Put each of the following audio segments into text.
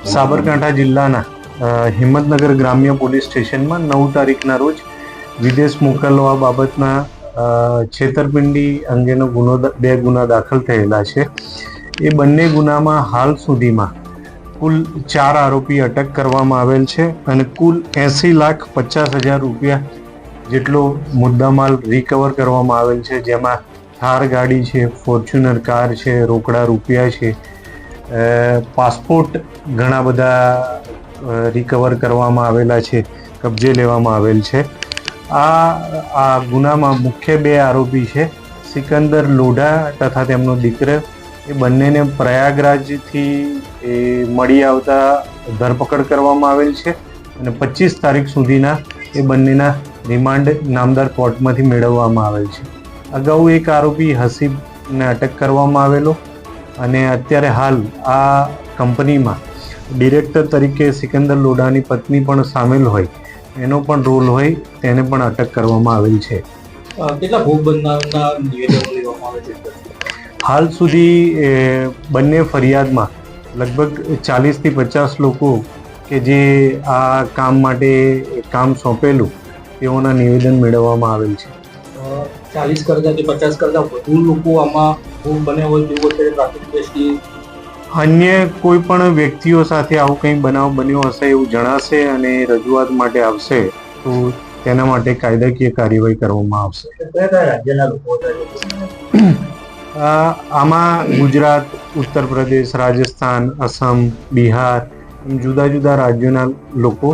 સાબરકાંઠા જિલ્લાના હિંમતનગર ગ્રામ્ય પોલીસ સ્ટેશનમાં 9 તારીખના રોજ વિદેશ મોકલવા બાબતના છેતરપિંડી અંગેનો બે ગુના દાખલ થયેલા છે. એ બંને ગુનામાં હાલ સુધીમાં કુલ 4 આરોપી અટક કરવામાં આવેલ છે અને કુલ 80,50,000 રૂપિયા જેટલો મુદ્દામાલ રિકવર કરવામાં આવેલ છે, જેમાં થાર ગાડી છે, ફોર્ચ્યુનર કાર છે, રોકડા રૂપિયા છે, પાસપોર્ટ ઘણા બધા રિકવર કરવામાં આવેલા છે, કબજે લેવામાં આવેલ છે. આ ગુનામાં મુખ્ય બે આરોપી છે સિકંદર લોઢા તથા તેમનો દીકરો. એ બંનેને પ્રયાગરાજથી મળી આવતા ધરપકડ કરવામાં આવેલ છે અને 25 તારીખ સુધીના એ બંનેના રિમાન્ડ નામદાર કોર્ટમાંથી મેળવવામાં આવેલ છે. અગાઉ એક આરોપી હસીબને અટક કરવામાં આવેલો અને અત્યારે હાલ આ કંપનીમાં ડિરેક્ટર તરીકે સિકંદર લોઢાની પત્ની પણ સામેલ હોય, એનો પણ રોલ હોય, તેને પણ અટક કરવામાં આવેલ છે. કેટલા ભોગ બનનારના નિવેદનો લેવામાં આવે છે? હાલ સુધી બંને ફરિયાદમાં લગભગ 40 થી 50 લોકો કે જે આ કામ માટે કામ સોંપેલું તેઓના નિવેદન મેળવવામાં આવેલ છે. 40 કરતા કે 50 કરતા વધુ લોકો આમાં ભોગ બન્યા હોય તેવું અત્યારે પ્રાથમિક દ્રષ્ટિએ અન્ય કોઈ પણ વ્યક્તિઓ સાથે આવું કંઈ બનાવ બન્યો હશે એવું જણાશે અને રજૂઆત માટે આવશે તો તેના માટે કાયદાકીય કાર્યવાહી કરવામાં આવશે. કયા રાજ્યના લોકો આમાં ગુજરાત, ઉત્તર પ્રદેશ, રાજસ્થાન, અસમ, બિહાર એમ જુદા જુદા રાજ્યોના લોકો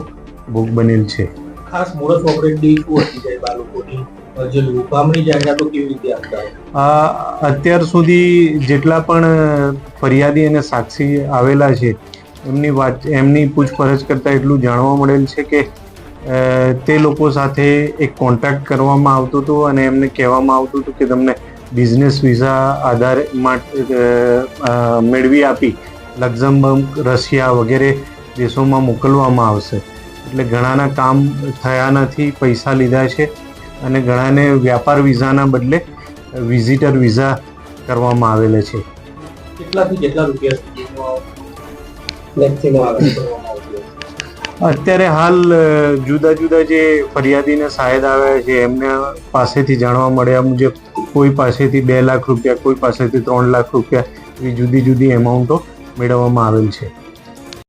ભોગ બનેલ છે. ખાસ મોડસ ઓપરેન્ડી શું હતી સાહેબ આ લોકોની? જે લોભામણી જાહેરાતો કેવી રીતે આપતા? અત્યાર સુધી જેટલા પણ ફરિયાદી અને સાક્ષી આવેલા છે એમની પૂછપરછ કરતા એટલું જાણવા મળેલ છે કે તે લોકો સાથે એક કોન્ટ્રાક્ટ કરવામાં આવતો હતો અને એમને કહેવામાં આવતું હતું કે તમને બિઝનેસ વિઝા આધારે મેળવી આપી લક્ઝમબર્ગ, રશિયા વગેરે દેશોમાં મોકલવામાં આવશે. એટલે ઘણાના કામ થયા નથી, પૈસા લીધા છે અને ઘણાને વ્યાપાર વિઝાના બદલે વિઝિટર વિઝા કરવામાં આવેલા છે. કેટલાથી કેટલા રૂપિયા સુધીનો મેક્સિમમ આવે? અત્યારે હાલ જુદા જુદા જે ફરિયાદીને શાયદ આવ્યા છે એમના પાસેથી જાણવા મળ્યા મુજબ કોઈ પાસેથી 2 લાખ રૂપિયા, કોઈ પાસેથી 3 લાખ રૂપિયા એવી જુદી જુદી એમાઉન્ટો મેળવવામાં આવેલ છે.